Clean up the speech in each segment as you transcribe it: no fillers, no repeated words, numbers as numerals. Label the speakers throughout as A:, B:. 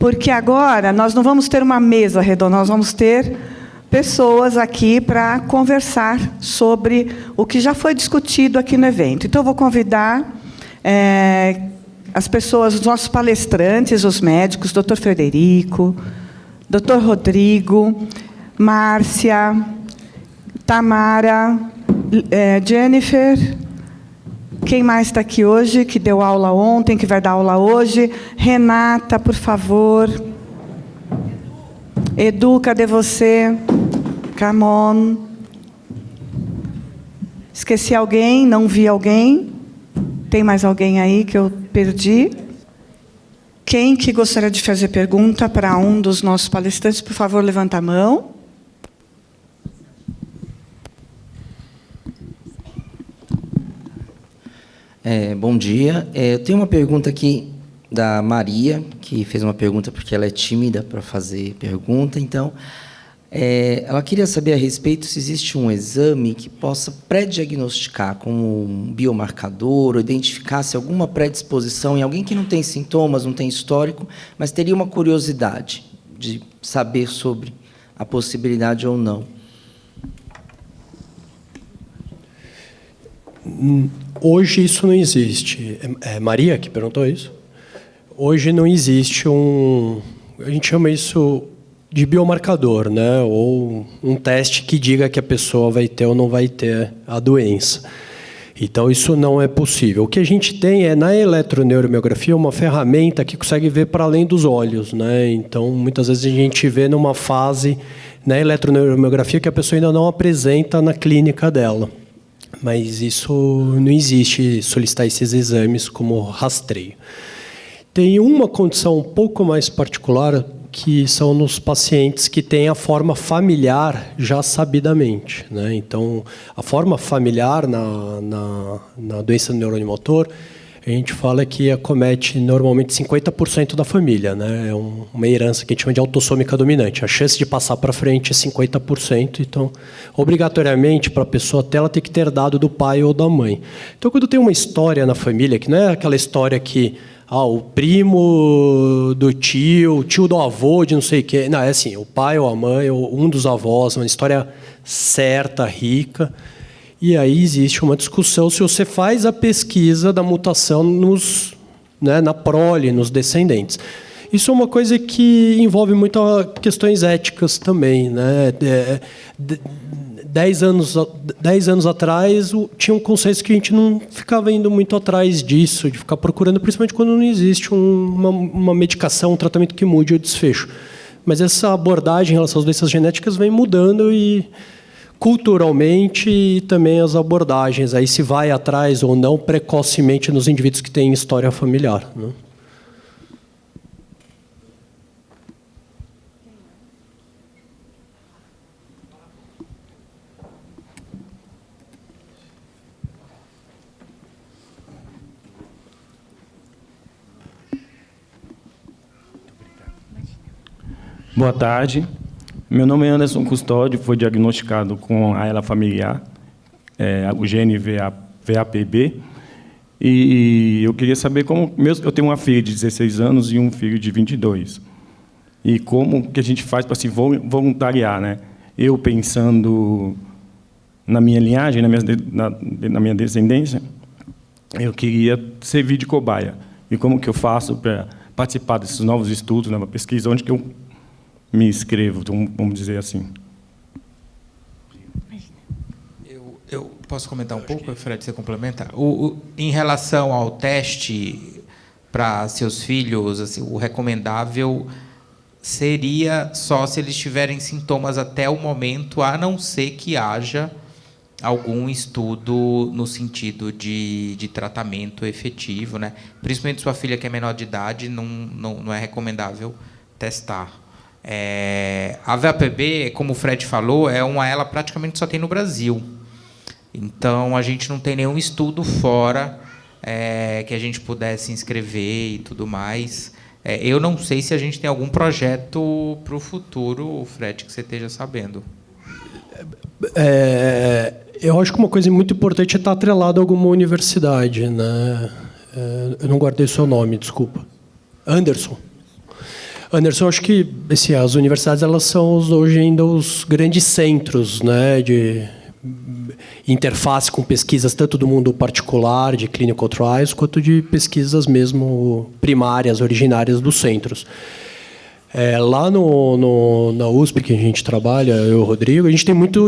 A: porque agora nós não vamos ter uma mesa redonda, nós vamos ter pessoas aqui para conversar sobre o que já foi discutido aqui no evento. Então, eu vou convidar as pessoas, os nossos palestrantes, os médicos, Dr. Frederico, Dr. Rodrigo, Márcia, Tamara, Jennifer, quem mais está aqui hoje, que deu aula ontem, que vai dar aula hoje? Renata, por favor. Edu, cadê você? Come on. Esqueci alguém? Não vi alguém? Tem mais alguém aí que eu perdi? Quem que gostaria de fazer pergunta para um dos nossos palestrantes, por favor, levanta a mão.
B: Bom dia. Eu tenho uma pergunta aqui da Maria, que fez uma pergunta porque ela é tímida para fazer pergunta. Então, ela queria saber a respeito se existe um exame que possa pré-diagnosticar como um biomarcador, ou identificar se alguma predisposição em alguém que não tem sintomas, não tem histórico, mas teria uma curiosidade de saber sobre a possibilidade ou não.
C: Hoje isso não existe. É Maria que perguntou isso? Hoje não existe a gente chama isso de biomarcador, né? Ou um teste que diga que a pessoa vai ter ou não vai ter a doença. Então, isso não é possível. O que a gente tem é, na eletroneuromiografia, uma ferramenta que consegue ver para além dos olhos, né? Então, muitas vezes a gente vê numa fase na eletroneuromiografia que a pessoa ainda não apresenta na clínica dela. Mas isso não existe, solicitar esses exames como rastreio. Tem uma condição um pouco mais particular, que são nos pacientes que têm a forma familiar já sabidamente, né? Então, a forma familiar na doença do neurônio motor, a gente fala que acomete normalmente 50% da família, né? É uma herança que a gente chama de autossômica dominante. A chance de passar para frente é 50%, então, obrigatoriamente, para a pessoa até ela ter que ter dado do pai ou da mãe. Então, quando tem uma história na família, que não é aquela história que o primo do tio, o tio do avô, de não sei o quê. Não, é assim, o pai ou a mãe, ou um dos avós, uma história certa, rica. E aí existe uma discussão se você faz a pesquisa da mutação na prole, nos descendentes. Isso é uma coisa que envolve muitas questões éticas também, né? 10 anos atrás, tinha um consenso que a gente não ficava indo muito atrás disso, de ficar procurando, principalmente quando não existe uma medicação, um tratamento que mude o desfecho. Mas essa abordagem em relação às doenças genéticas vem mudando e culturalmente e também as abordagens. Aí se vai atrás ou não precocemente nos indivíduos que têm história familiar, né?
D: Boa tarde. Meu nome é Anderson Custódio, fui diagnosticado com a ELA familiar, o gene VAPB. E eu queria saber como... Eu tenho uma filha de 16 anos e um filho de 22. E como que a gente faz para se voluntariar, né? Eu, pensando na minha linhagem, na minha descendência, eu queria servir de cobaia. E como que eu faço para participar desses novos estudos, nova pesquisa, onde que eu me inscrevo, vamos dizer assim.
E: Eu posso comentar um pouco, Fred, você complementa? Em relação ao teste para seus filhos, assim, o recomendável seria só se eles tiverem sintomas até o momento, a não ser que haja algum estudo no sentido de tratamento efetivo, né? Principalmente sua filha que é menor de idade, não é recomendável testar. A VAPB, como o Fred falou, ela praticamente só tem no Brasil. Então, a gente não tem nenhum estudo fora que a gente pudesse inscrever e tudo mais. Eu não sei se a gente tem algum projeto para o futuro, Fred, que você esteja sabendo.
C: Eu acho que uma coisa muito importante é estar atrelado a alguma universidade, né? Eu não guardei o seu nome, desculpa. Anderson. Anderson, acho que as universidades elas são hoje ainda os grandes centros, né, de interface com pesquisas tanto do mundo particular, de clinical trials, quanto de pesquisas mesmo primárias, originárias dos centros. Lá na USP, que a gente trabalha, eu e o Rodrigo, a gente tem muito...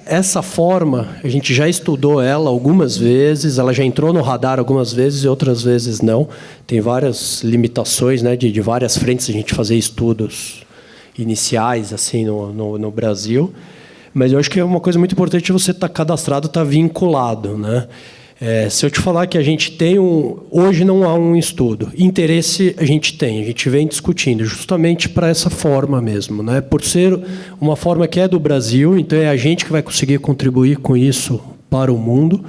C: Essa forma, a gente já estudou ela algumas vezes, ela já entrou no radar algumas vezes e outras vezes não. Tem várias limitações, né, de várias frentes a gente fazer estudos iniciais assim, no Brasil. Mas eu acho que é uma coisa muito importante você estar cadastrado, estar vinculado, né? Se eu te falar que a gente tem hoje não há um estudo, interesse a gente vem discutindo justamente para essa forma mesmo, né? Por ser uma forma que é do Brasil, então é a gente que vai conseguir contribuir com isso para o mundo,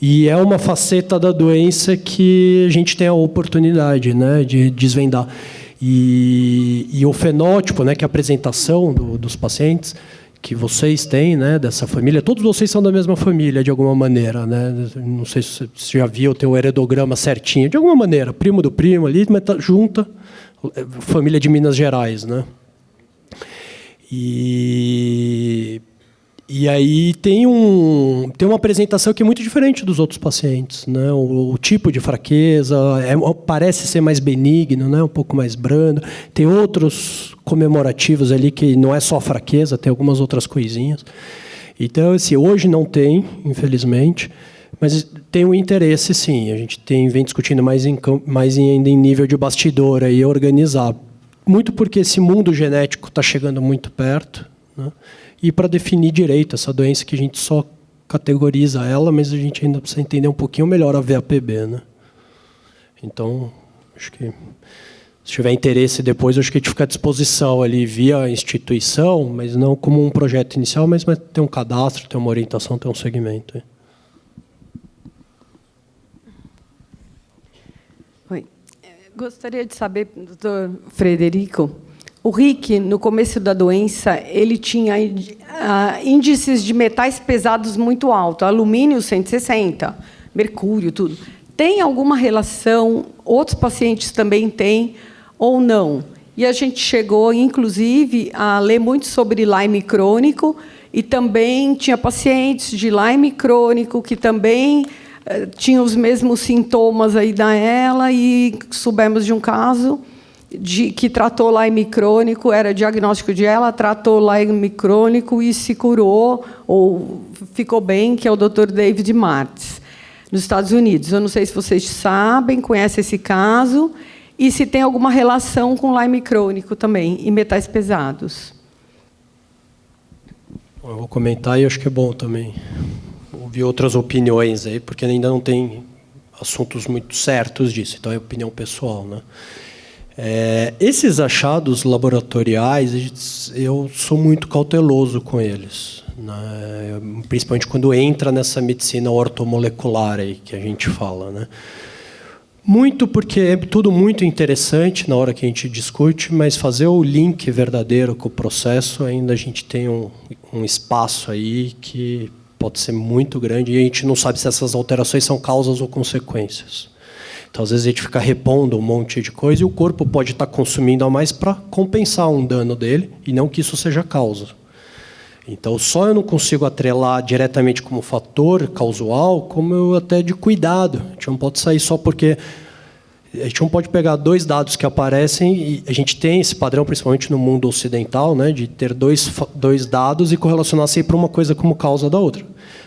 C: e é uma faceta da doença que a gente tem a oportunidade, né, de desvendar. E o fenótipo, né, que é a apresentação dos pacientes, que vocês têm, né, dessa família, todos vocês são da mesma família, de alguma maneira, né? Não sei se você já viu, tem o heredograma certinho, de alguma maneira, primo do primo ali, mas tá junta, família de Minas Gerais, né? E aí tem uma apresentação que é muito diferente dos outros pacientes, né? O tipo de fraqueza parece ser mais benigno, né? Um pouco mais brando. Tem outros comemorativos ali que não é só fraqueza, tem algumas outras coisinhas. Então, assim, hoje não tem, infelizmente, mas tem um interesse, sim. A gente vem discutindo mais ainda em nível de bastidor aí, organizar. Muito porque esse mundo genético está chegando muito perto, né? E para definir direito essa doença que a gente só categoriza ela, mas a gente ainda precisa entender um pouquinho melhor a VAPB, né? Então, acho que se tiver interesse depois, acho que a gente fica à disposição ali via instituição, mas não como um projeto inicial, mas ter um cadastro, ter uma orientação, ter um segmento.
F: Oi. Gostaria de saber, doutor Frederico, o Rick, no começo da doença, ele tinha índices de metais pesados muito altos, alumínio 160, mercúrio, tudo. Tem alguma relação? Outros pacientes também têm ou não? E a gente chegou, inclusive, a ler muito sobre Lyme crônico e também tinha pacientes de Lyme crônico que também tinham os mesmos sintomas aí da ela, e soubemos de um caso que tratou Lyme crônico, era diagnóstico de ela, tratou Lyme crônico e se curou, ou ficou bem, que é o Dr. David Martins, nos Estados Unidos. Eu não sei se vocês sabem, conhecem esse caso, e se tem alguma relação com Lyme crônico também, e metais pesados.
C: Eu vou comentar e acho que é bom também ouvir outras opiniões aí, porque ainda não tem assuntos muito certos disso, então é opinião pessoal, né? Esses achados laboratoriais, eu sou muito cauteloso com eles, né? Principalmente quando entra nessa medicina ortomolecular aí que a gente fala, né? Muito porque é tudo muito interessante na hora que a gente discute, mas fazer o link verdadeiro com o processo, ainda a gente tem um espaço aí que pode ser muito grande e a gente não sabe se essas alterações são causas ou consequências. Então, às vezes, a gente fica repondo um monte de coisa e o corpo pode estar consumindo a mais para compensar um dano dele, e não que isso seja causa. Então, só eu não consigo atrelar diretamente como fator causal, como eu até de cuidado. A gente não pode sair só porque... A gente não pode pegar dois dados que aparecem, e a gente tem esse padrão, principalmente no mundo ocidental, né, de ter dois dados e correlacionar sempre uma coisa como causa da outra.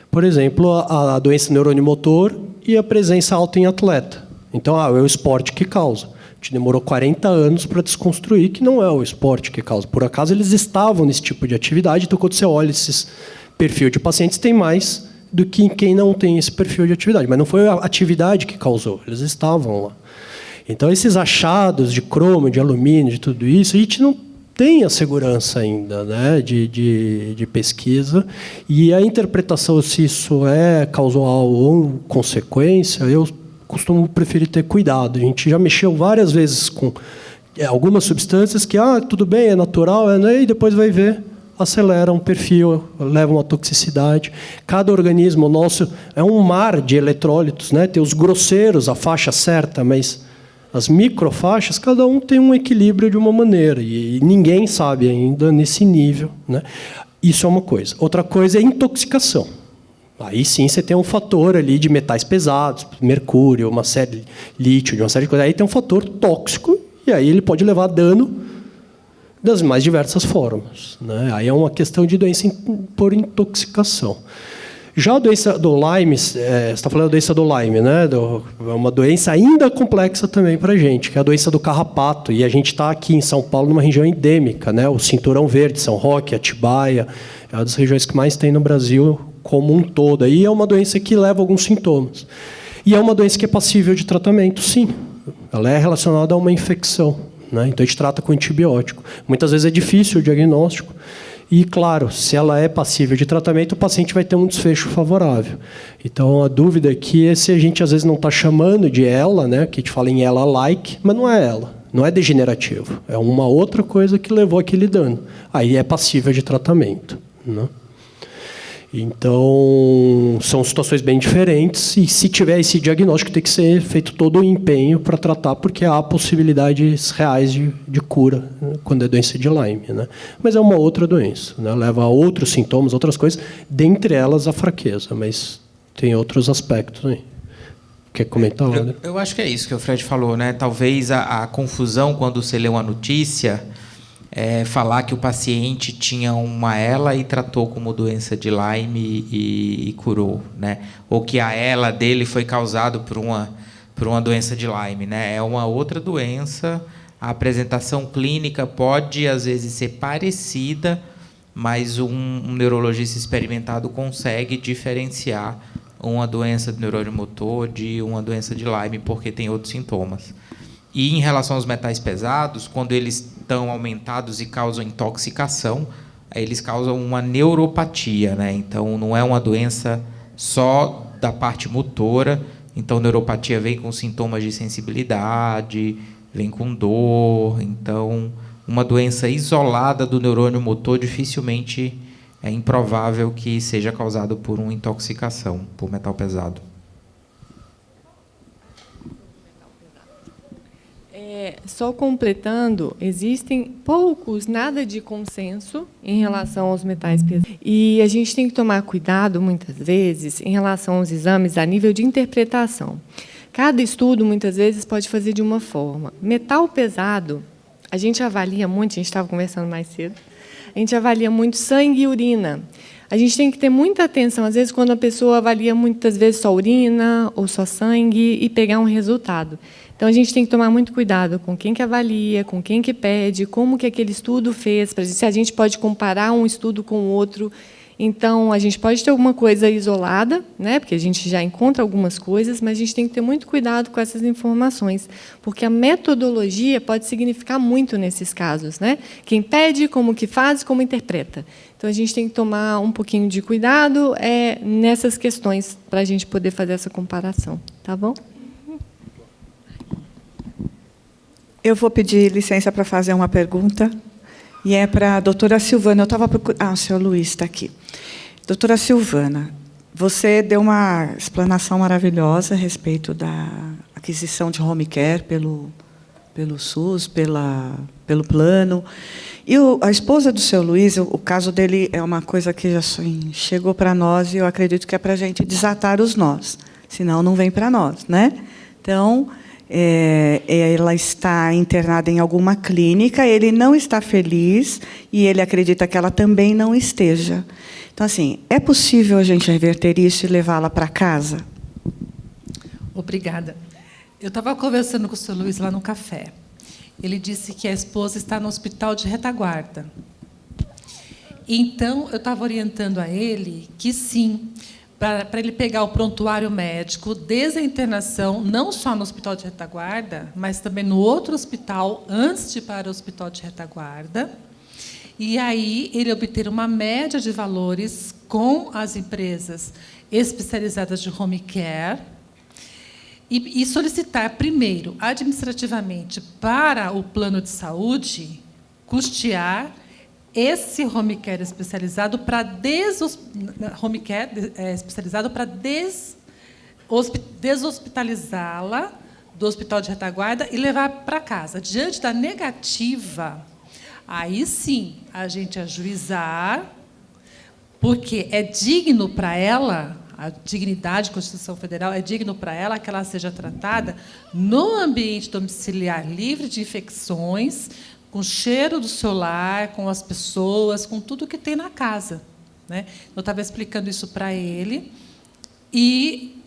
C: Por exemplo, a doença neuronimotor e a presença alta em atleta. Então, é o esporte que causa. A gente demorou 40 anos para desconstruir que não é o esporte que causa. Por acaso, eles estavam nesse tipo de atividade, então, quando você olha esses perfil de pacientes, tem mais do que quem não tem esse perfil de atividade. Mas não foi a atividade que causou, eles estavam lá. Então, esses achados de cromo, de alumínio, de tudo isso, a gente não tem a segurança ainda, né, de pesquisa. E a interpretação se isso é causal ou consequência, eu costumo preferir ter cuidado. A gente já mexeu várias vezes com algumas substâncias que, tudo bem, é natural, né, e depois vai ver, acelera um perfil, leva uma toxicidade. Cada organismo nosso é um mar de eletrólitos, né? Tem os grosseiros, a faixa certa, mas As microfaixas, cada um tem um equilíbrio de uma maneira, e ninguém sabe ainda nesse nível, né? Isso é uma coisa. Outra coisa é intoxicação. Aí sim você tem um fator ali de metais pesados, mercúrio, uma série de lítio, de uma série de coisas. Aí tem um fator tóxico, e aí ele pode levar a dano das mais diversas formas, né? Aí é uma questão de doença por intoxicação. Já a doença do Lyme, você está falando da doença do Lyme, né? É uma doença ainda complexa também para a gente, que é a doença do carrapato. E a gente está aqui em São Paulo, numa região endêmica, né? O Cinturão Verde, São Roque, Atibaia, é uma das regiões que mais tem no Brasil como um todo. E é uma doença que leva alguns sintomas. E é uma doença que é passível de tratamento, sim. Ela é relacionada a uma infecção, né? Então a gente trata com antibiótico. Muitas vezes é difícil o diagnóstico. E, claro, se ela é passível de tratamento, o paciente vai ter um desfecho favorável. Então, a dúvida aqui é se a gente, às vezes, não está chamando de ela, né, que a gente fala em ela-like, mas não é ela, não é degenerativo. É uma outra coisa que levou aquele dano. Aí é passível de tratamento, né? Então, são situações bem diferentes, e se tiver esse diagnóstico, tem que ser feito todo o empenho para tratar, porque há possibilidades reais de cura, né, quando é doença de Lyme, né? Mas é uma outra doença, né? Leva a outros sintomas, outras coisas, dentre elas a fraqueza, mas tem outros aspectos aí. Quer comentar, André?
E: Eu acho que é isso que o Fred falou, né? Talvez a confusão quando você lê uma notícia falar que o paciente tinha uma ELA e tratou como doença de Lyme e curou, né? Ou que a ELA dele foi causado por uma doença de Lyme, né? É uma outra doença. A apresentação clínica pode, às vezes, ser parecida, mas um neurologista experimentado consegue diferenciar uma doença do neurônio motor de uma doença de Lyme, porque tem outros sintomas. E, em relação aos metais pesados, quando eles estão aumentados e causam intoxicação, eles causam uma neuropatia, né? Então, não é uma doença só da parte motora. Então, neuropatia vem com sintomas de sensibilidade, vem com dor. Então, uma doença isolada do neurônio motor dificilmente é improvável que seja causado por uma intoxicação por metal pesado.
G: Só completando, existem nada de consenso em relação aos metais pesados. E a gente tem que tomar cuidado, muitas vezes, em relação aos exames a nível de interpretação. Cada estudo, muitas vezes, pode fazer de uma forma. Metal pesado, a gente avalia muito, a gente estava conversando mais cedo, a gente avalia muito sangue e urina. A gente tem que ter muita atenção, às vezes, quando a pessoa avalia muitas vezes só urina ou só sangue e pegar um resultado. Então, a gente tem que tomar muito cuidado com quem que avalia, com quem que pede, como que aquele estudo fez, para se a gente pode comparar um estudo com o outro. Então, a gente pode ter alguma coisa isolada, né, porque a gente já encontra algumas coisas, mas a gente tem que ter muito cuidado com essas informações, porque a metodologia pode significar muito nesses casos, né? Quem pede, como que faz, como interpreta. Então, a gente tem que tomar um pouquinho de cuidado nessas questões para a gente poder fazer essa comparação. Tá bom?
A: Eu vou pedir licença para fazer uma pergunta, e é para a doutora Silvana. Eu estava procurando... o senhor Luiz está aqui. Doutora Silvana, você deu uma explanação maravilhosa a respeito da aquisição de home care pelo SUS, pelo plano. E a esposa do seu Luiz, o caso dele é uma coisa que já chegou para nós, e eu acredito que é para a gente desatar os nós, senão não vem para nós, né? Então... ela está internada em alguma clínica, ele não está feliz e ele acredita que ela também não esteja. Então, assim, é possível a gente reverter isso e levá-la para casa?
H: Obrigada. Eu estava conversando com o Sr. Luiz lá no café. Ele disse que a esposa está no hospital de retaguarda. Então, eu estava orientando a ele que, sim, para ele pegar o prontuário médico desde a internação, não só no hospital de retaguarda, mas também no outro hospital, antes de ir para o hospital de retaguarda, e aí ele obter uma média de valores com as empresas especializadas de home care e solicitar, primeiro, administrativamente, para o plano de saúde, custear esse home care especializado para deshospitalizá-la do hospital de retaguarda e levar para casa. Diante da negativa, aí sim a gente ajuizar, porque é digno para ela, a dignidade da Constituição Federal é digno para ela que ela seja tratada no ambiente domiciliar livre de infecções, com o cheiro do seu lar, com as pessoas, com tudo que tem na casa, né? Eu estava explicando isso para ele e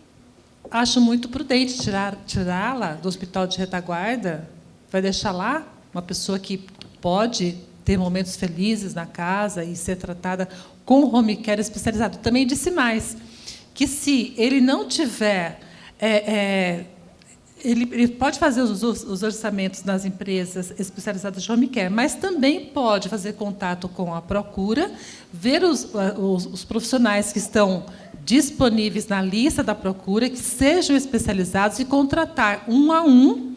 H: acho muito prudente tirá-la do hospital de retaguarda, vai deixar lá uma pessoa que pode ter momentos felizes na casa e ser tratada com home care especializado. Também disse mais, que se ele não tiver... Ele pode fazer os orçamentos nas empresas especializadas de home care, mas também pode fazer contato com a procura, ver os profissionais que estão disponíveis na lista da procura, que sejam especializados, e contratar um a um,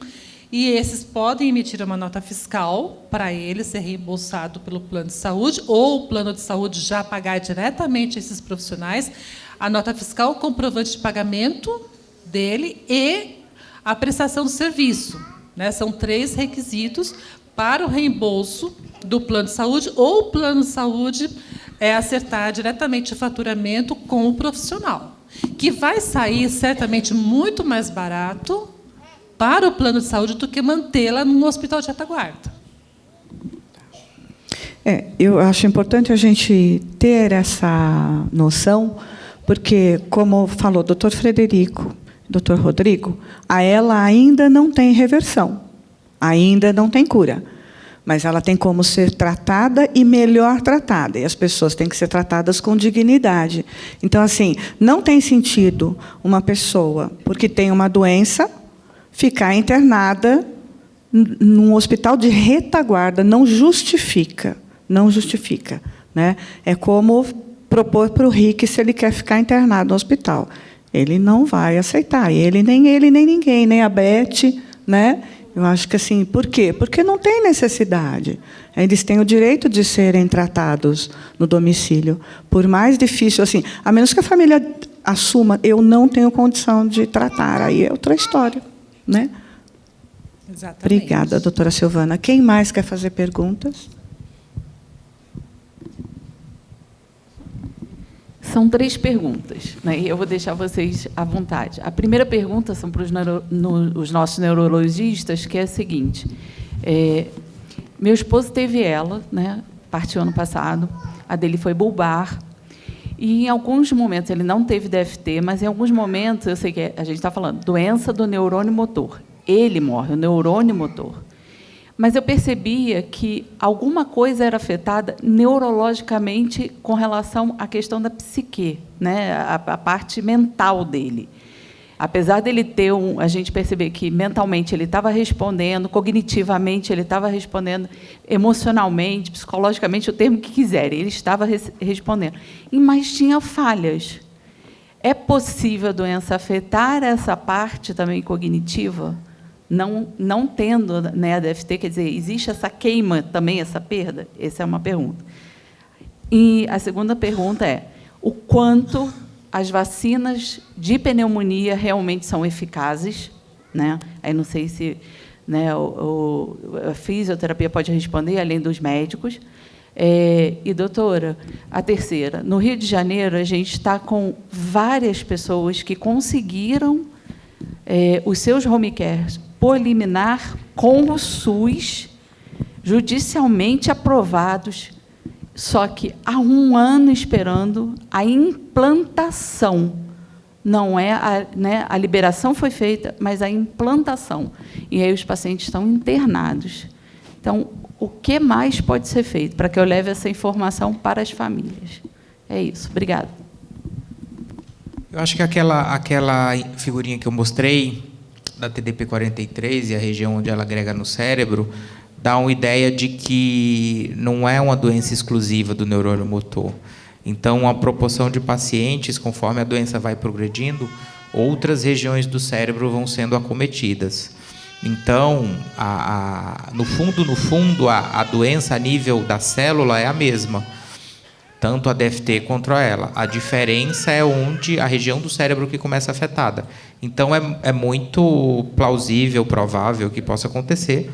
H: e esses podem emitir uma nota fiscal para ele ser reembolsado pelo plano de saúde, ou o plano de saúde já pagar diretamente esses profissionais a nota fiscal, o comprovante de pagamento dele e a prestação do serviço, né? São 3 requisitos para o reembolso do plano de saúde, ou o plano de saúde acertar diretamente o faturamento com o profissional, que vai sair certamente muito mais barato para o plano de saúde do que mantê-la no hospital de retaguarda.
A: Eu acho importante a gente ter essa noção, porque, como falou o doutor Frederico, doutor Rodrigo, a ela ainda não tem reversão, ainda não tem cura, mas ela tem como ser tratada e melhor tratada, e as pessoas têm que ser tratadas com dignidade. Então, assim, não tem sentido uma pessoa, porque tem uma doença, ficar internada num hospital de retaguarda. Não justifica, não justifica, né? É como propor para o Rick se ele quer ficar internado no hospital. Ele não vai aceitar, ele, nem ninguém, nem a Beth, né? Eu acho que assim, por quê? Porque não tem necessidade. Eles têm o direito de serem tratados no domicílio. Por mais difícil, assim, a menos que a família assuma, eu não tenho condição de tratar, aí é outra história, né?
H: Exatamente.
A: Obrigada, doutora Silvana. Quem mais quer fazer perguntas?
I: São 3 perguntas, né? E eu vou deixar vocês à vontade. A primeira pergunta são para os nossos neurologistas, que é a seguinte. Meu esposo teve ela, né? Partiu ano passado, a dele foi bulbar, e em alguns momentos ele não teve DFT, mas em alguns momentos, eu sei que a gente está falando, doença do neurônio motor. Ele morre, o neurônio motor. Mas eu percebia que alguma coisa era afetada neurologicamente com relação à questão da psique, né? A parte mental dele. Apesar dele ter a gente perceber que mentalmente ele estava respondendo, cognitivamente ele estava respondendo, emocionalmente, psicologicamente, o termo que quiserem, ele estava respondendo. Mas tinha falhas. É possível a doença afetar essa parte também cognitiva? Não tendo, né, a DFT, quer dizer, existe essa queima também, essa perda? Essa é uma pergunta. E a segunda pergunta é o quanto as vacinas de pneumonia realmente são eficazes, né? Aí não sei se, né, a fisioterapia pode responder, além dos médicos. E, doutora, a terceira, no Rio de Janeiro, a gente está com várias pessoas que conseguiram os seus home cares por liminar com o SUS, judicialmente aprovados, só que há 1 ano esperando a implantação. Não é a liberação foi feita, mas a implantação. E aí os pacientes estão internados. Então, o que mais pode ser feito para que eu leve essa informação para as famílias? É isso. Obrigada.
E: Eu acho que aquela figurinha que eu mostrei, da TDP-43 e a região onde ela agrega no cérebro, dá uma ideia de que não é uma doença exclusiva do neurônio motor. Então, a proporção de pacientes, conforme a doença vai progredindo, outras regiões do cérebro vão sendo acometidas. Então, no fundo, a doença a nível da célula é a mesma. tanto a DFT quanto a ela. A diferença é onde a região do cérebro que começa afetada. Então, é muito plausível, provável que possa acontecer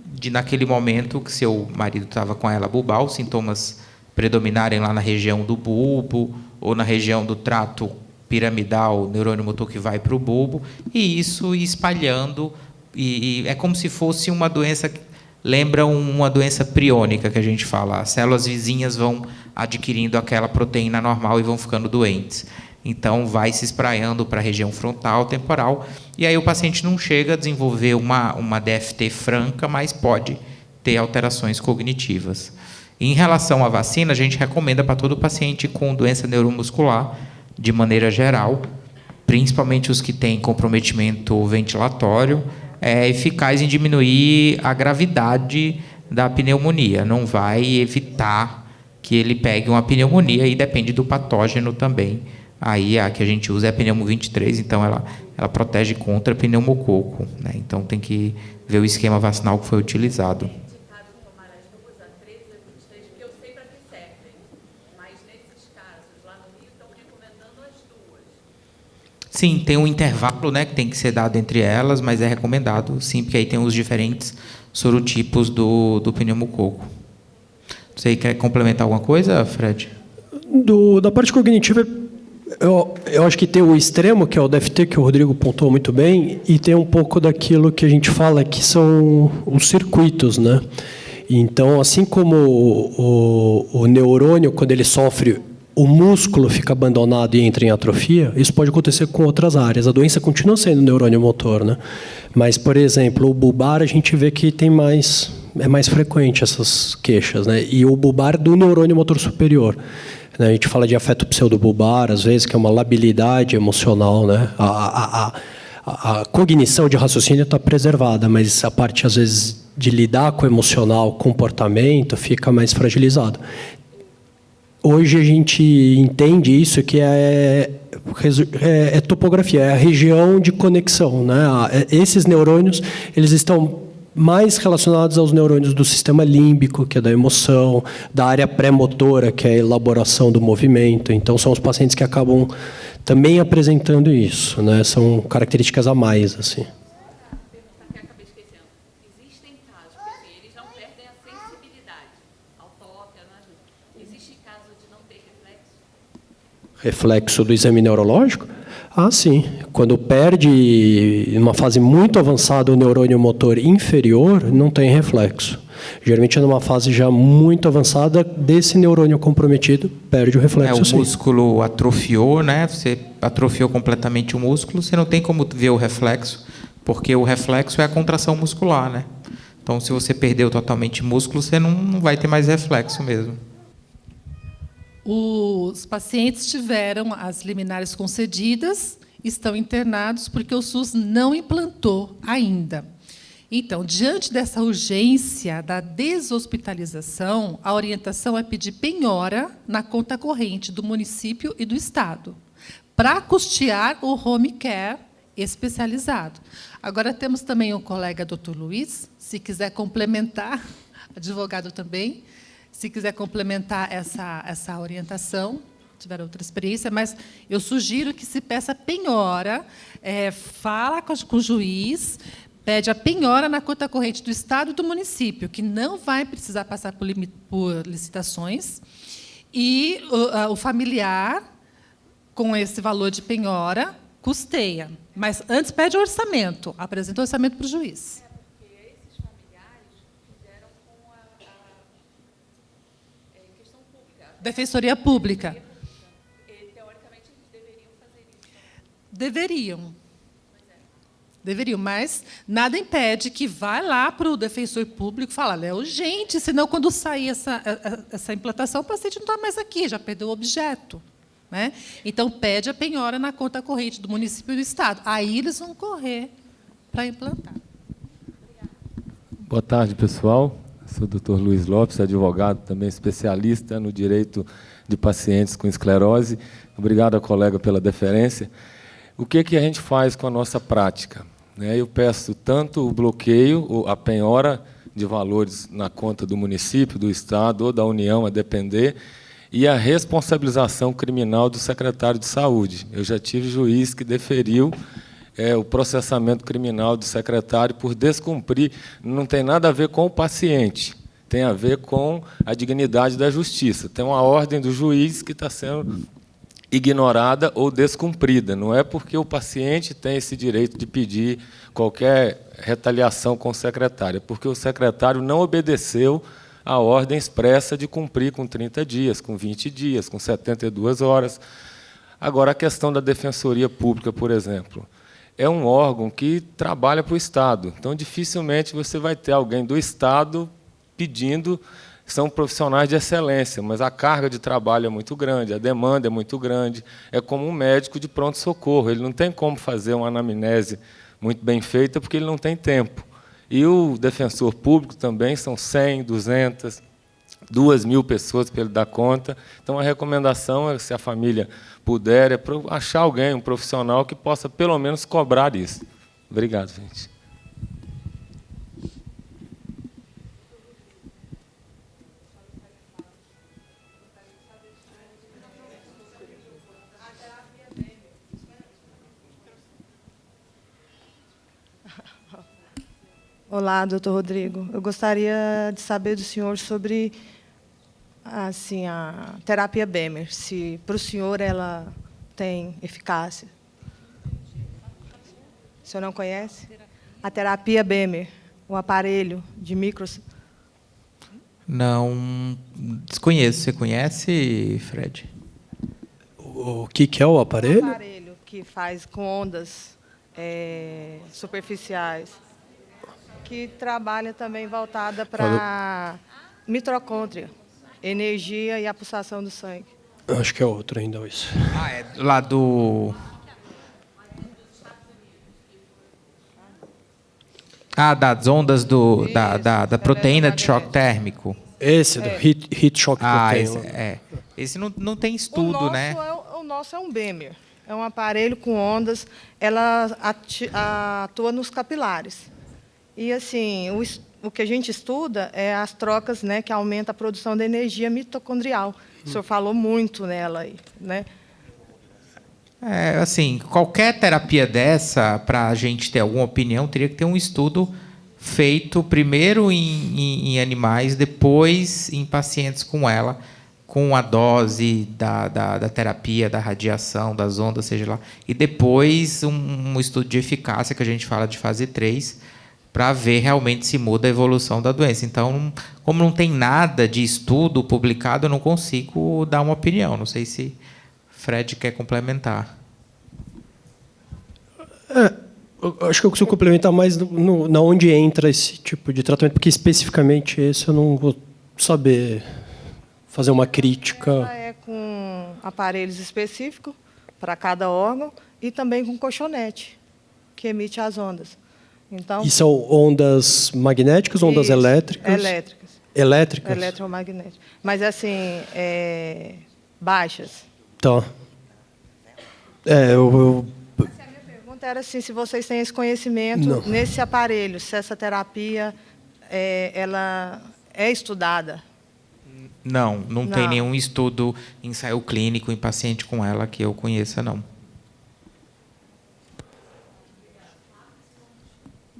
E: de, naquele momento que seu marido estava com ela bulbar, os sintomas predominarem lá na região do bulbo ou na região do trato piramidal, neurônio motor que vai para o bulbo, e isso ir espalhando, e é como se fosse uma doença, lembra uma doença priônica que a gente fala, as células vizinhas vão adquirindo aquela proteína normal e vão ficando doentes. Então, vai se espraiando para a região frontal, temporal, e aí o paciente não chega a desenvolver uma DFT franca, mas pode ter alterações cognitivas. Em relação à vacina, a gente recomenda para todo paciente com doença neuromuscular, de maneira geral, principalmente os que têm comprometimento ventilatório, é eficaz em diminuir a gravidade da pneumonia. Não vai evitar que ele pegue uma pneumonia, e depende do patógeno também. Aí a que a gente usa é a pneumo 23, então ela protege contra pneumococo, né? Então tem que ver o esquema vacinal que foi utilizado. Sim, tem um intervalo, né, que tem que ser dado entre elas, mas é recomendado, sim, porque aí tem os diferentes sorotipos do pneumococo. Você quer complementar alguma coisa, Fred?
C: Da parte cognitiva, eu acho que tem o extremo, que é o DFT, que o Rodrigo pontuou muito bem, e tem um pouco daquilo que a gente fala, que são os circuitos, né? Então, assim como o neurônio, quando ele sofre, o músculo fica abandonado e entra em atrofia, isso pode acontecer com outras áreas. A doença continua sendo neurônio motor, né? Mas, por exemplo, o bulbar, a gente vê que é mais frequente essas queixas, né? E o bulbar do neurônio motor superior. A gente fala de afeto pseudobulbar, às vezes, que é uma labilidade emocional, né? A cognição de raciocínio está preservada, mas a parte, às vezes, de lidar com o emocional, comportamento, fica mais fragilizado. Hoje a gente entende isso, que é topografia, é a região de conexão, né? Esses neurônios, eles estão mais relacionados aos neurônios do sistema límbico, que é da emoção, da área pré-motora, que é a elaboração do movimento. Então, são os pacientes que acabam também apresentando isso, né? São características a mais, assim. Reflexo do exame neurológico? Ah, sim. Quando perde, em uma fase muito avançada, o neurônio motor inferior, não tem reflexo. Geralmente, numa fase já muito avançada, desse neurônio comprometido, perde o reflexo, sim.
E: O músculo atrofiou, né? Você atrofiou completamente o músculo, você não tem como ver o reflexo, porque o reflexo é a contração muscular, né? Então, se você perdeu totalmente o músculo, você não vai ter mais reflexo mesmo.
H: Os pacientes tiveram as liminares concedidas, estão internados porque o SUS não implantou ainda. Então, diante dessa urgência da deshospitalização, a orientação é pedir penhora na conta corrente do município e do Estado, para custear o home care especializado. Agora, temos também o colega Dr. Luiz, se quiser complementar, advogado também, se quiser complementar essa orientação, tiver outra experiência, mas eu sugiro que se peça penhora, fala com o juiz, pede a penhora na conta corrente do Estado e do município, que não vai precisar passar por licitações, e o familiar, com esse valor de penhora, custeia. Mas antes pede o orçamento, apresenta o orçamento para o juiz. Defensoria Pública. Teoricamente, eles deveriam fazer isso. Deveriam, mas nada impede que vá lá para o defensor público e fale, é urgente, senão, quando sair essa implantação, o paciente não está mais aqui, já perdeu o objeto. Né? Então, pede a penhora na conta corrente do município e do Estado. Aí eles vão correr para implantar.
J: Boa tarde, pessoal. Sou o Dr. Luiz Lopes, advogado, também especialista no direito de pacientes com esclerose. Obrigado, colega, pela deferência. O que a gente faz com a nossa prática? Eu peço tanto o bloqueio, a penhora de valores na conta do município, do Estado ou da União, a depender, e a responsabilização criminal do secretário de saúde. Eu já tive juiz que deferiu o processamento criminal do secretário por descumprir. Não tem nada a ver com o paciente, tem a ver com a dignidade da justiça. Tem uma ordem do juiz que está sendo ignorada ou descumprida. Não é porque o paciente tem esse direito de pedir qualquer retaliação com o secretário, é porque o secretário não obedeceu a ordem expressa de cumprir com 30 dias, com 20 dias, com 72 horas. Agora, a questão da Defensoria Pública, por exemplo, é um órgão que trabalha para o Estado. Então, dificilmente você vai ter alguém do Estado pedindo. São profissionais de excelência, mas a carga de trabalho é muito grande, a demanda é muito grande. É como um médico de pronto-socorro, ele não tem como fazer uma anamnese muito bem feita porque ele não tem tempo. E o defensor público também são 100, 200, 2.000 pessoas para ele dar conta. Então, a recomendação, é, se a família puder, é achar alguém, um profissional, que possa, pelo menos, cobrar isso. Obrigado, gente.
K: Olá, doutor Rodrigo. Eu gostaria de saber do senhor sobre assim, a terapia Bemer, se para o senhor ela tem eficácia. O senhor não conhece? A terapia Bemer, o aparelho de micros.
E: Não, desconheço. Você conhece, Fred?
C: O que é o aparelho?
K: O aparelho que faz com ondas superficiais, que trabalha também voltada para mitocôndria, energia e a pulsação do sangue.
C: Acho que é outro ainda isso.
E: Ah, é lá do... das ondas da proteína de choque térmico.
C: Esse, do heat shock protein.
E: Esse não tem estudo, né?
K: O nosso é um Bemer. É um aparelho com ondas, ela atua nos capilares. E, assim, o que a gente estuda é as trocas, né, que aumenta a produção de energia mitocondrial. O senhor falou muito nela aí, né?
E: Assim, qualquer terapia dessa, para a gente ter alguma opinião, teria que ter um estudo feito primeiro em animais, depois em pacientes com ela, com a dose da terapia, da radiação, das ondas, seja lá, e depois um estudo de eficácia, que a gente fala de fase 3, para ver realmente se muda a evolução da doença. Então, como não tem nada de estudo publicado, eu não consigo dar uma opinião. Não sei se Fred quer complementar.
C: Eu acho que eu consigo complementar mais na onde entra esse tipo de tratamento, porque especificamente esse eu não vou saber fazer uma crítica.
K: Ela é com aparelhos específicos para cada órgão e também com colchonete, que emite as ondas. Então,
C: e são ondas magnéticas ou ondas elétricas?
K: Elétricas.
C: Elétricas?
K: Eletromagnéticas. Mas, assim, baixas.
C: Tá.
K: A minha pergunta era assim, se vocês têm esse conhecimento nesse aparelho, se essa terapia ela é estudada.
E: Não tem nenhum estudo, ensaio clínico em paciente com ela que eu conheça, não.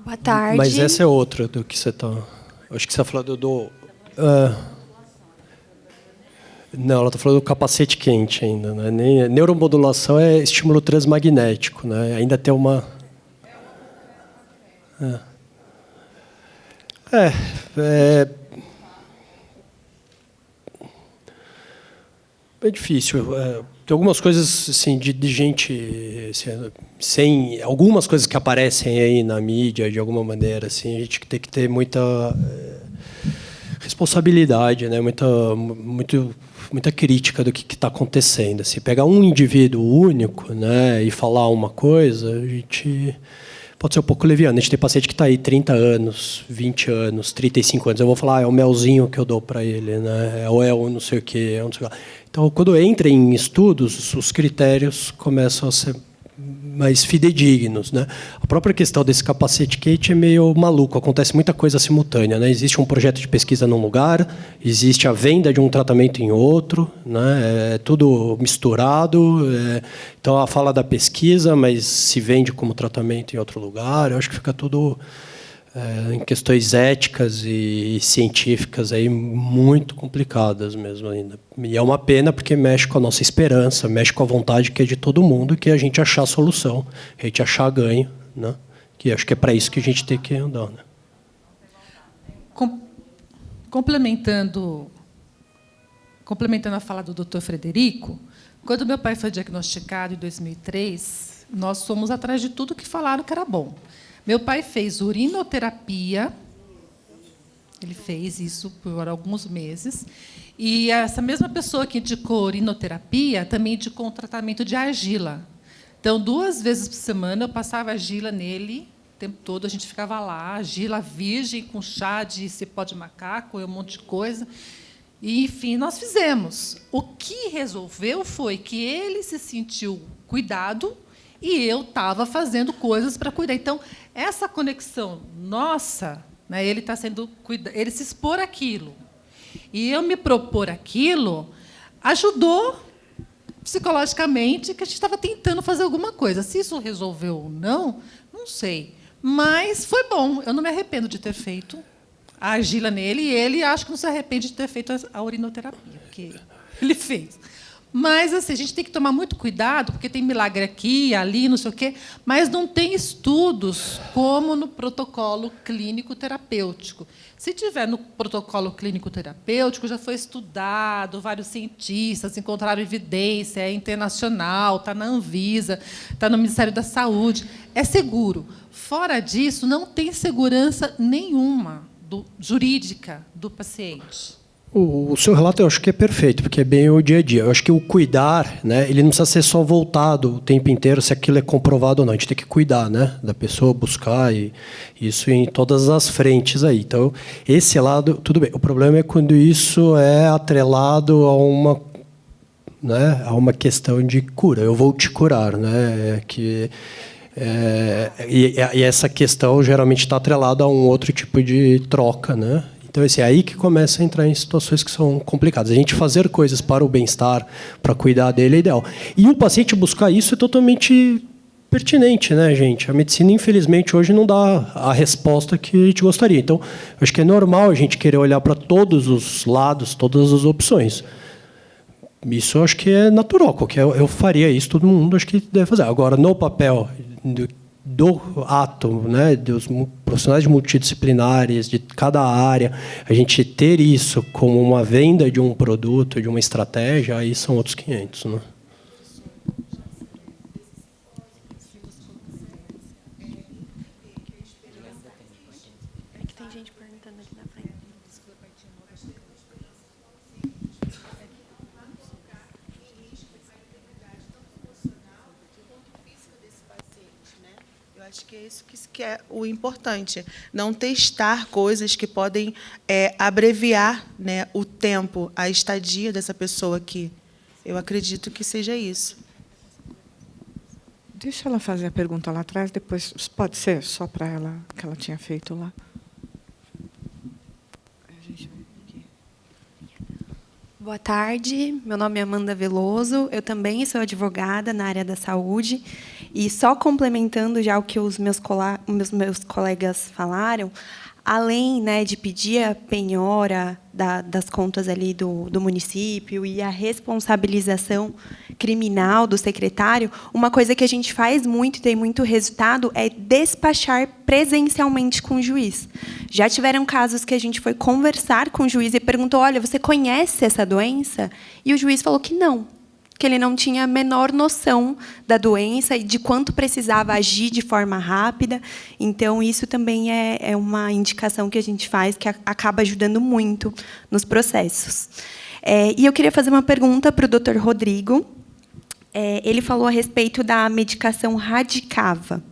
L: Boa tarde.
C: Mas essa é outra do que você está... Acho que você está falando do... Não, ela está falando do capacete quente ainda. Né? Neuromodulação é estímulo transmagnético. Né? Ainda tem uma... É difícil. Tem algumas coisas assim, de gente sem algumas coisas que aparecem aí na mídia de alguma maneira, assim, a gente tem que ter muita responsabilidade, né? Muita crítica do que está acontecendo. Assim, pegar um indivíduo único, né, e falar uma coisa, a gente pode ser um pouco leviano. A gente tem paciente que está aí 30 anos, 20 anos, 35 anos. Eu vou falar, é o melzinho que eu dou para ele, né? Ou é o não sei o quê, é o não sei o quê. Então, quando entra em estudos, os critérios começam a ser mais fidedignos, né? A própria questão desse capacete Kate é meio maluco, acontece muita coisa simultânea, né? Existe um projeto de pesquisa num lugar, existe a venda de um tratamento em outro, né? É tudo misturado. Então, ela fala da pesquisa, mas se vende como tratamento em outro lugar. Eu acho que fica tudo em questões éticas e científicas aí muito complicadas mesmo ainda. E é uma pena porque mexe com a nossa esperança, mexe com a vontade que é de todo mundo, que é a gente achar a solução, a gente achar ganho, né? Que acho que é para isso que a gente tem que andar, né?
H: Complementando a fala do Dr. Frederico, quando meu pai foi diagnosticado em 2003, nós fomos atrás de tudo que falaram que era bom. Meu pai fez urinoterapia, ele fez isso por alguns meses, e essa mesma pessoa que indicou urinoterapia também indicou um tratamento de argila. Então, 2 vezes por semana, eu passava argila nele, o tempo todo a gente ficava lá, argila virgem, com chá de cipó de macaco, um monte de coisa. E, enfim, nós fizemos. O que resolveu foi que ele se sentiu cuidado e eu estava fazendo coisas para cuidar. Então, essa conexão nossa, né, ele se expor àquilo e eu me propor aquilo, ajudou psicologicamente que a gente estava tentando fazer alguma coisa. Se isso resolveu ou não, não sei. Mas foi bom. Eu não me arrependo de ter feito a argila nele, e ele acho que não se arrepende de ter feito a urinoterapia, que ele fez. Mas assim, a gente tem que tomar muito cuidado, porque tem milagre aqui, ali, não sei o quê, mas não tem estudos como no protocolo clínico terapêutico. Se tiver no protocolo clínico terapêutico, já foi estudado, vários cientistas encontraram evidência, é internacional, está na Anvisa, está no Ministério da Saúde, é seguro. Fora disso, não tem segurança nenhuma jurídica do paciente.
C: O seu relato eu acho que é perfeito, porque é bem o dia a dia. Eu acho que o cuidar, né, ele não precisa ser só voltado o tempo inteiro se aquilo é comprovado ou não. A gente tem que cuidar, né, da pessoa, buscar, e isso em todas as frentes aí. Então, esse lado, tudo bem. O problema é quando isso é atrelado a uma questão de cura. Eu vou te curar, né? E essa questão geralmente está atrelada a um outro tipo de troca, né? Então, é aí que começa a entrar em situações que são complicadas. A gente fazer coisas para o bem-estar, para cuidar dele, é ideal. E o paciente buscar isso é totalmente pertinente, né, gente? A medicina, infelizmente, hoje não dá a resposta que a gente gostaria. Então, acho que é normal a gente querer olhar para todos os lados, todas as opções. Isso eu acho que é natural. Eu faria isso, todo mundo acho que deve fazer. Agora, no papel do ato, né, dos profissionais multidisciplinares de cada área, a gente ter isso como uma venda de um produto, de uma estratégia, aí são outros 500, né?
L: É que tem gente perguntando aqui na frente.
M: Acho que é isso que é o importante, não testar coisas que podem abreviar, né, o tempo, a estadia dessa pessoa aqui. Eu acredito que seja isso.
A: Deixa ela fazer a pergunta lá atrás, depois pode ser só para ela, que ela tinha feito lá.
L: Boa tarde, meu nome é Amanda Veloso, eu também sou advogada na área da saúde, e só complementando já o que os meus colegas falaram, além, né, de pedir a penhora das contas ali do município e a responsabilização criminal do secretário, uma coisa que a gente faz muito e tem muito resultado é despachar presencialmente com o juiz. Já tiveram casos que a gente foi conversar com o juiz e perguntou: olha, você conhece essa doença? E o juiz falou que não, que ele não tinha a menor noção da doença e de quanto precisava agir de forma rápida. Então, isso também é uma indicação que a gente faz que acaba ajudando muito nos processos. E eu queria fazer uma pergunta para o Dr. Rodrigo. Ele falou a respeito da medicação Radicava.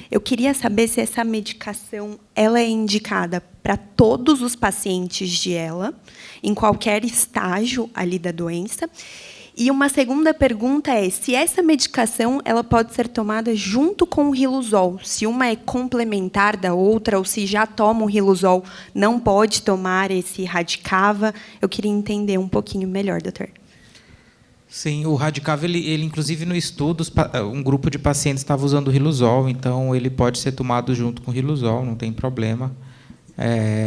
L: Eu queria saber se essa medicação ela é indicada para todos os pacientes de ELA, em qualquer estágio ali da doença. E uma segunda pergunta é se essa medicação ela pode ser tomada junto com o Riluzol, se uma é complementar da outra, ou se já toma o Riluzol, não pode tomar esse Radicava. Eu queria entender um pouquinho melhor, doutor.
E: Sim, o Radicava, ele inclusive no estudo, um grupo de pacientes estava usando o Riluzol, então ele pode ser tomado junto com o Riluzol, não tem problema.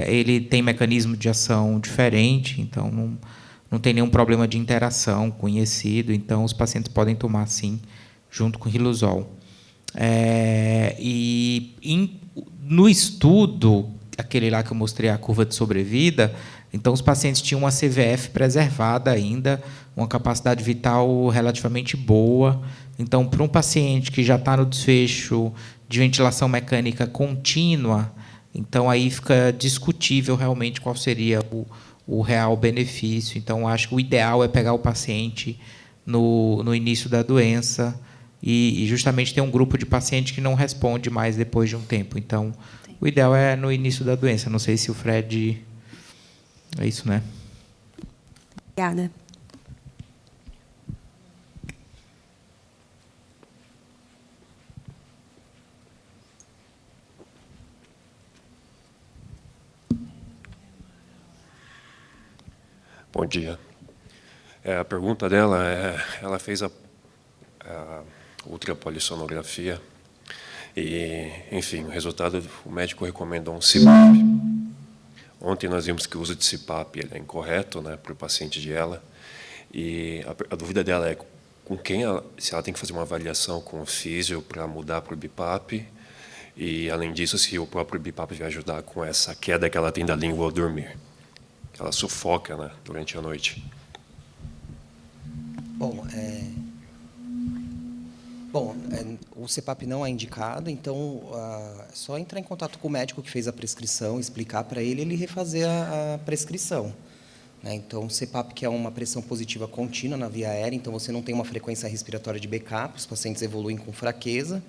E: Ele tem mecanismo de ação diferente, então não tem nenhum problema de interação conhecido, então os pacientes podem tomar, sim, junto com o Riluzol. No estudo, aquele lá que eu mostrei, a curva de sobrevida, então os pacientes tinham uma CVF preservada ainda, uma capacidade vital relativamente boa. Então, para um paciente que já está no desfecho de ventilação mecânica contínua, então aí fica discutível realmente qual seria o real benefício. Então, acho que o ideal é pegar o paciente no início da doença e justamente tem um grupo de paciente que não responde mais depois de um tempo. Então, o ideal é no início da doença. Não sei se o Fred... É isso, né?
L: Obrigada.
N: Bom dia. A pergunta dela ela fez a ultrapolissonografia e, enfim, o resultado, o médico recomendou um CPAP. Ontem nós vimos que o uso de CPAP é incorreto, né, para o paciente de ela, e a dúvida dela é com quem se ela tem que fazer uma avaliação com o físio para mudar para o BiPAP, e, além disso, se o próprio BiPAP vai ajudar com essa queda que ela tem da língua ao dormir. Ela sufoca, né, durante a noite.
B: O CPAP não é indicado, então é só entrar em contato com o médico que fez a prescrição, explicar para ele refazer a prescrição. Então, o CPAP, que é uma pressão positiva contínua na via aérea, então você não tem uma frequência respiratória de backup, os pacientes evoluem com fraqueza.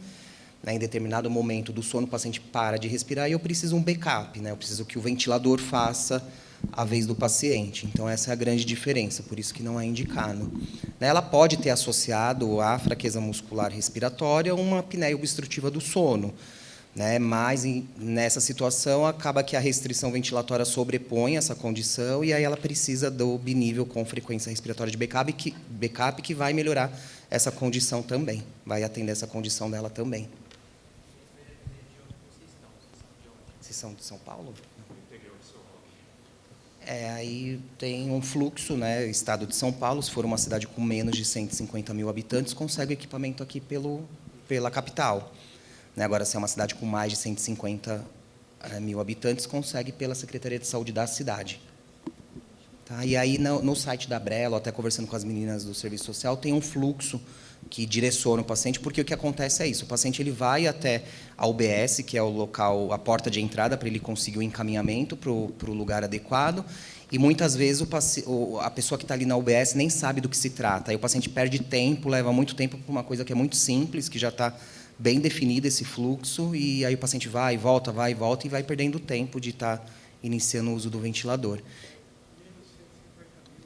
B: Em determinado momento do sono, o paciente para de respirar e eu preciso um backup, eu preciso que o ventilador faça a vez do paciente. Então, essa é a grande diferença, por isso que não é indicado. Ela pode ter associado à fraqueza muscular respiratória uma apneia obstrutiva do sono, mas nessa situação acaba que a restrição ventilatória sobrepõe essa condição e aí ela precisa do binível com frequência respiratória de backup que vai melhorar essa condição também, vai atender essa condição dela também. Vocês são de São Paulo? Aí tem um fluxo, Estado de São Paulo, se for uma cidade com menos de 150 mil habitantes, consegue equipamento aqui pela capital. Agora, se é uma cidade com mais de 150 mil habitantes, consegue pela Secretaria de Saúde da cidade. E aí, no site da Brelo, até conversando com as meninas do Serviço Social, tem um fluxo que direciona o paciente, porque o que acontece é isso, o paciente ele vai até a UBS, que é o local, a porta de entrada, para ele conseguir o encaminhamento para o lugar adequado, e muitas vezes a pessoa que está ali na UBS nem sabe do que se trata, aí o paciente perde tempo, leva muito tempo para uma coisa que é muito simples, que já está bem definido esse fluxo, e aí o paciente vai e volta, e vai perdendo tempo de estar iniciando o uso do ventilador.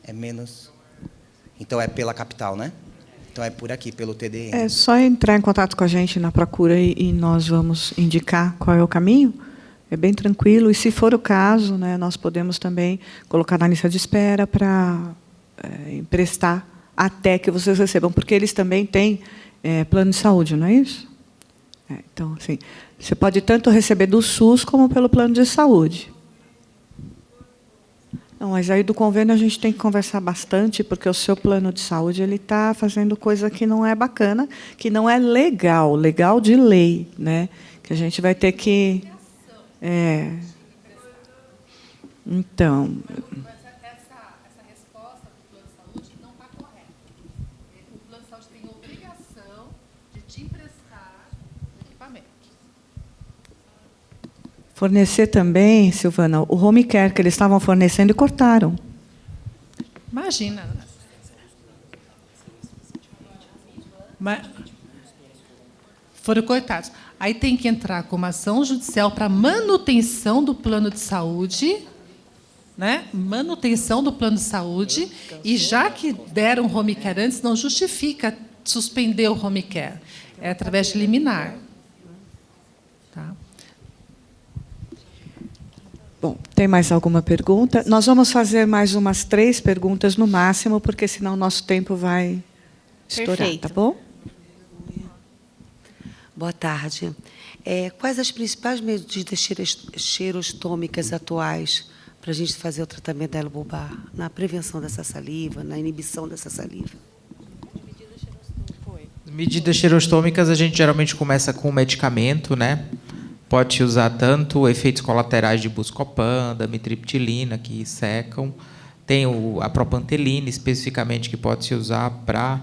B: É menos... Então, é pela capital, né? Então, é por aqui, pelo TDM.
A: É só entrar em contato com a gente na procura e nós vamos indicar qual é o caminho. É bem tranquilo. E, se for o caso, nós podemos também colocar na lista de espera para emprestar até que vocês recebam, porque eles também têm plano de saúde, não é isso? Então, assim, você pode tanto receber do SUS como pelo plano de saúde. Não, mas aí do convênio a gente tem que conversar bastante, porque o seu plano de saúde ele está fazendo coisa que não é bacana, que não é legal de lei, que a gente vai ter que... Então...
H: Essa resposta do plano de saúde não está correta. O plano de saúde tem obrigação de te emprestar equipamento.
A: Fornecer também, Silvana, o home care que eles estavam fornecendo e cortaram.
H: Imagina. Mas foram cortados. Aí tem que entrar com uma ação judicial para manutenção do plano de saúde né, manutenção do plano de saúde, e já que deram home care antes, não justifica suspender o home care. É através de liminar. Tá?
A: Bom, tem mais alguma pergunta? Nós vamos fazer mais umas 3 perguntas no máximo, porque senão o nosso tempo vai estourar,
O: Perfeito.
A: tá bom?
O: Boa tarde. Quais as principais medidas xerostômicas atuais para a gente fazer o tratamento da elobulbar, na prevenção dessa saliva, na inibição dessa saliva?
E: Medidas xerostômicas, a gente geralmente começa com medicamento, né? Pode usar tanto efeitos colaterais de Buscopan, da amitriptilina, que secam. Tem a propantelina, especificamente, que pode se usar para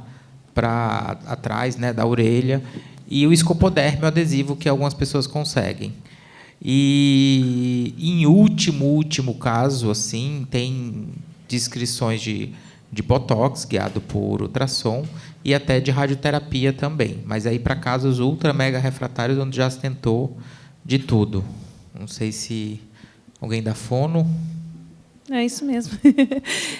E: atrás, né, da orelha. E o escopoderme, o adesivo, que algumas pessoas conseguem. E, em último caso, assim, tem descrições de botox, guiado por ultrassom, e até de radioterapia também. Mas aí para casos ultra mega refratários, onde já se tentou de tudo. Não sei se alguém da fono.
P: É isso mesmo.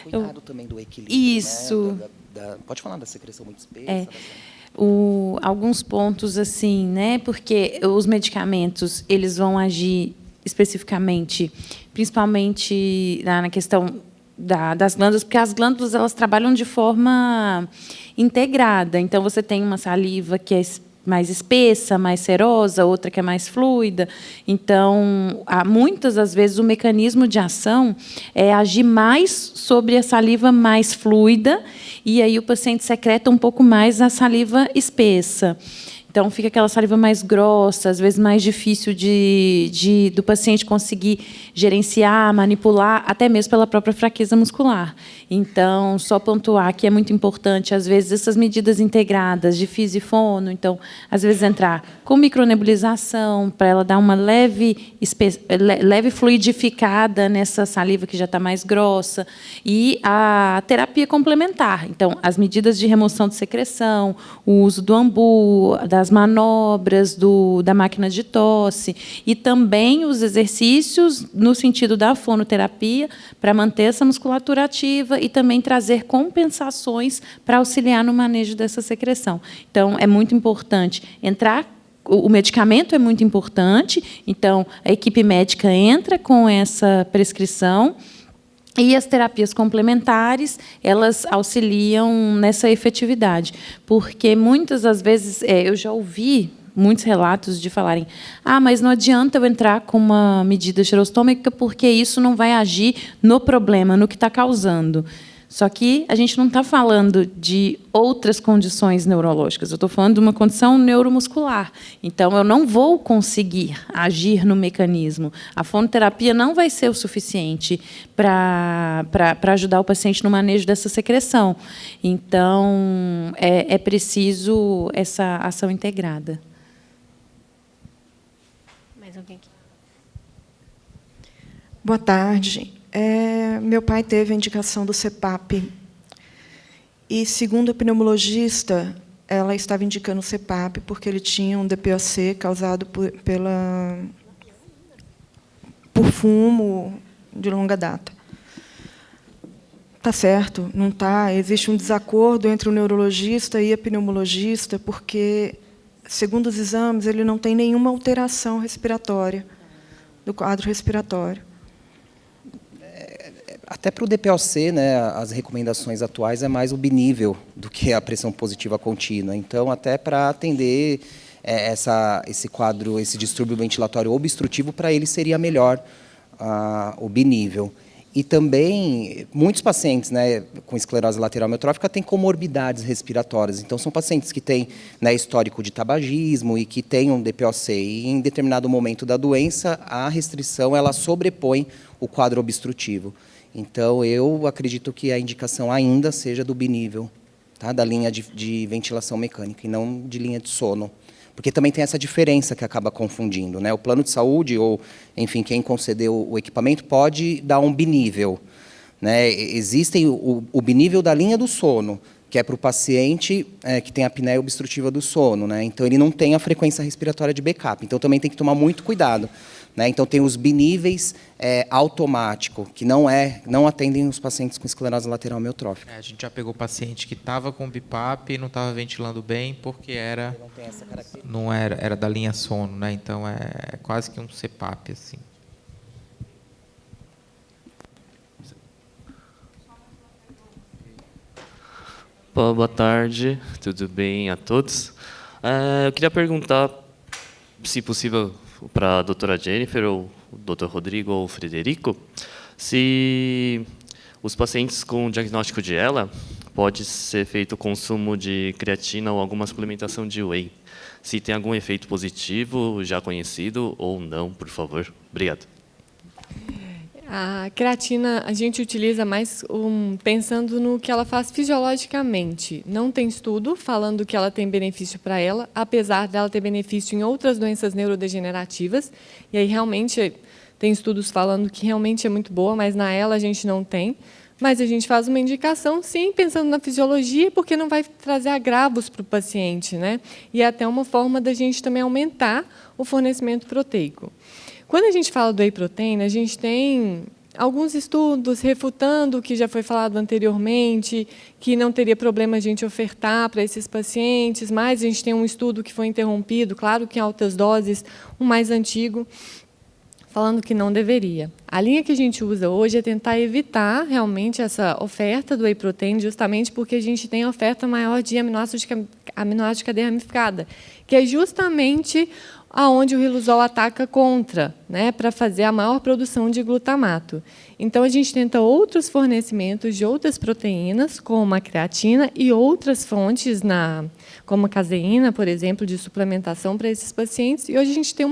Q: Cuidado também do equilíbrio.
P: Isso.
Q: Né? Pode falar da secreção muito espessa.
P: Alguns pontos assim, né? Porque os medicamentos eles vão agir especificamente, principalmente na questão das glândulas, porque as glândulas elas trabalham de forma integrada. Então você tem uma saliva que é mais espessa, mais serosa, outra que é mais fluida. Então, muitas das vezes o mecanismo de ação é agir mais sobre a saliva mais fluida, e aí o paciente secreta um pouco mais a saliva espessa. Então, fica aquela saliva mais grossa, às vezes mais difícil do paciente conseguir gerenciar, manipular, até mesmo pela própria fraqueza muscular. Então, só pontuar que é muito importante, às vezes, essas medidas integradas de fis e fono. Então, às vezes, entrar com micronebulização, para ela dar uma leve fluidificada nessa saliva que já está mais grossa. E a terapia complementar. Então, as medidas de remoção de secreção, o uso do ambu, das manobras, da máquina de tosse, e também os exercícios no sentido da fonoterapia, para manter essa musculatura ativa e também trazer compensações para auxiliar no manejo dessa secreção. Então, é muito importante entrar. O medicamento é muito importante, então a equipe médica entra com essa prescrição. E as terapias complementares, elas auxiliam nessa efetividade, porque muitas das vezes eu já ouvi muitos relatos de falarem: mas não adianta eu entrar com uma medida xerostômica porque isso não vai agir no problema, no que está causando. Só que a gente não está falando de outras condições neurológicas, eu estou falando de uma condição neuromuscular. Então, eu não vou conseguir agir no mecanismo. A fonoterapia não vai ser o suficiente para ajudar o paciente no manejo dessa secreção. Então, é preciso essa ação integrada.
R: Mais alguém aqui?
S: Boa tarde. Meu pai teve a indicação do CPAP. E, segundo a pneumologista, ela estava indicando o CPAP porque ele tinha um DPOC causado por fumo de longa data. Está certo? Não está? Existe um desacordo entre o neurologista e a pneumologista, porque, segundo os exames, ele não tem nenhuma alteração respiratória, do quadro respiratório.
Q: Até para o DPOC, né, as recomendações atuais é mais o binível do que a pressão positiva contínua. Então, até para atender esse quadro, esse distúrbio ventilatório obstrutivo, para ele seria melhor o binível. E também, muitos pacientes, né, com esclerose lateral amiotrófica têm comorbidades respiratórias. Então, são pacientes que têm, né, histórico de tabagismo e que têm um DPOC. E, em determinado momento da doença, a restrição ela sobrepõe o quadro obstrutivo. Então, eu acredito que a indicação ainda seja do binível, tá? Da linha de ventilação mecânica, e não de linha de sono. Porque também tem essa diferença que acaba confundindo, né? O plano de saúde, ou, enfim, quem concedeu o equipamento, pode dar um binível, né? Existem o binível da linha do sono, que é para o paciente que tem apneia obstrutiva do sono, né? Então, ele não tem a frequência respiratória de backup. Então, também tem que tomar muito cuidado, né? Então, tem os biníveis automático, que não atendem os pacientes com esclerose lateral amiotrófica.
E: A gente já pegou paciente que estava com BiPAP e não estava ventilando bem porque era da linha sono, né? Então é quase que um CPAP assim.
R: Boa tarde, tudo bem a todos? Eu queria perguntar, se possível, para a doutora Jennifer, ou o doutor Rodrigo, ou o Frederico, se os pacientes com diagnóstico de ELA pode ser feito o consumo de creatina ou alguma suplementação de whey. Se tem algum efeito positivo já conhecido ou não, por favor. Obrigado.
G: A creatina a gente utiliza mais pensando no que ela faz fisiologicamente. Não tem estudo falando que ela tem benefício para ela, apesar dela ter benefício em outras doenças neurodegenerativas. E aí realmente tem estudos falando que realmente é muito boa, mas na ELA a gente não tem. Mas a gente faz uma indicação, sim, pensando na fisiologia, porque não vai trazer agravos para o paciente, né? E é até uma forma da gente também aumentar o fornecimento proteico. Quando a gente fala do whey protein, a gente tem alguns estudos refutando o que já foi falado anteriormente, que não teria problema a gente ofertar para esses pacientes, mas a gente tem um estudo que foi interrompido, claro que em altas doses, o mais antigo, falando que não deveria. A linha que a gente usa hoje é tentar evitar realmente essa oferta do whey protein, justamente porque a gente tem a oferta maior de aminoácido de cadeia ramificada, que é justamente aonde o riluzol ataca contra, né, para fazer a maior produção de glutamato. Então, a gente tenta outros fornecimentos de outras proteínas, como a creatina, e outras fontes, como a caseína, por exemplo, de suplementação para esses pacientes. E hoje a gente tem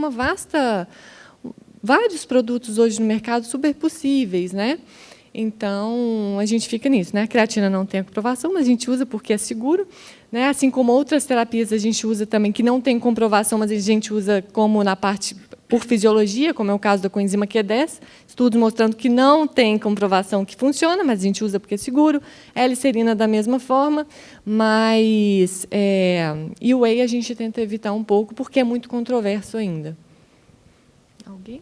G: vários produtos hoje no mercado super possíveis, né? Então, a gente fica nisso, né? A creatina não tem comprovação, mas a gente usa porque é seguro, né? Assim como outras terapias a gente usa também que não tem comprovação, mas a gente usa como na parte por fisiologia, como é o caso da coenzima Q10, estudos mostrando que não tem comprovação que funciona, mas a gente usa porque é seguro. L-serina da mesma forma, mas e o whey a gente tenta evitar um pouco porque é muito controverso ainda. Alguém?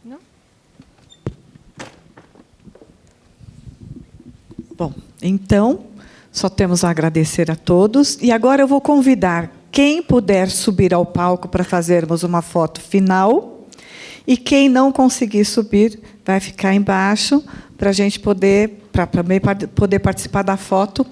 G: Não?
A: Bom, então, só temos a agradecer a todos. E agora eu vou convidar quem puder subir ao palco para fazermos uma foto final. E quem não conseguir subir, vai ficar embaixo para a gente poder participar da foto